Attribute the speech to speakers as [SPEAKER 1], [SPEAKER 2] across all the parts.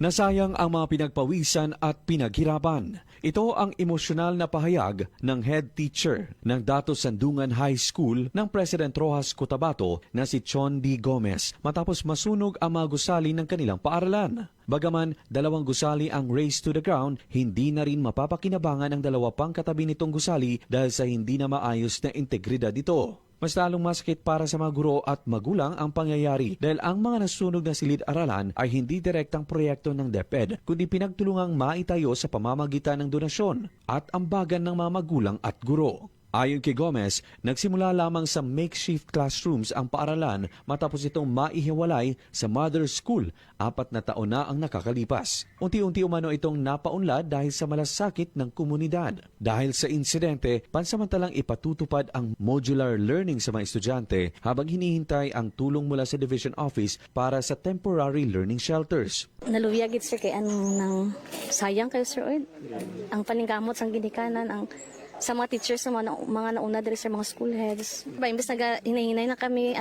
[SPEAKER 1] Nasayang ang mga pinagpawisan at pinaghirapan. Ito ang emosyonal na pahayag ng head teacher ng Dato Sandungan High School ng President Roxas Cotabato na si Chon D. Gomez matapos masunog ang mga gusali ng kanilang paaralan. Bagaman 2 gusali ang race to the ground, hindi na rin mapapakinabangan ang 2 pang katabi nitong gusali dahil sa hindi na maayos na integridad ito. Mas lalong masakit para sa mga guro at magulang ang pangyayari dahil ang mga nasunog na silid-aralan ay hindi direktang proyekto ng DepEd kundi pinagtulungang maitayo sa pamamagitan ng donasyon at ambagan ng mga magulang at guro. Ayon kay Gomez, nagsimula lamang sa makeshift classrooms ang paaralan matapos itong maihiwalay sa mother school 4 na taon na ang nakakalipas. Unti-unti umano itong napaunlad dahil sa malasakit ng komunidad. Dahil sa insidente, pansamantalang ipatutupad ang modular learning sa mga estudyante habang hinihintay ang tulong mula sa Division Office para sa temporary learning shelters.
[SPEAKER 2] Naluyagit sir kay nang sayang kayo sir oy. Ang paningkamot sang ginikanan ang sa mga teachers sa mga nauna diri sa mga school heads. Imbes hinahinay na kami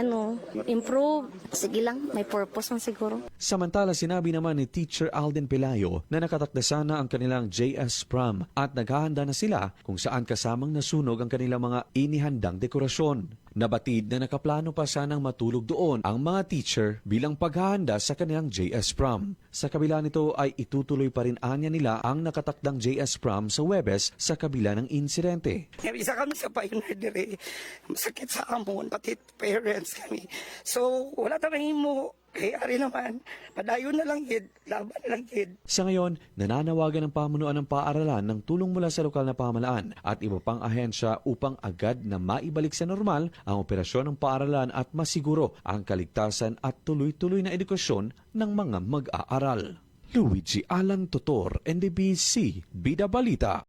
[SPEAKER 2] improve. Sige lang, may purpose man siguro.
[SPEAKER 1] Samantala sinabi naman ni Teacher Alden Pelayo na nakatakda sana ang kanilang JS Prom at naghahanda na sila kung saan kasamang nasunog ang kanilang mga inihandang dekorasyon. Nabatid na nakaplano pa sanang matulog doon ang mga teacher bilang paghahanda sa kanilang JS Prom. Sa kabila nito ay itutuloy pa rin anya nila ang nakatakdang JS Prom sa Huwebes sa kabila ng insidente.
[SPEAKER 3] Isa kami sa pioneer dire, masakit sa amon, pati parents kami. So, wala tayong mo. Kaya ari naman, padayon na lang yun, laban na lang yun.
[SPEAKER 1] Sa ngayon, nananawagan ng pamunuan ng paaralan ng tulong mula sa lokal na pamahalaan at iba pang ahensya upang agad na maibalik sa normal ang operasyon ng paaralan at masiguro ang kaligtasan at tuloy-tuloy na edukasyon ng mga mag-aaral. Luigi Alan Totor, NDBC, Bida Balita.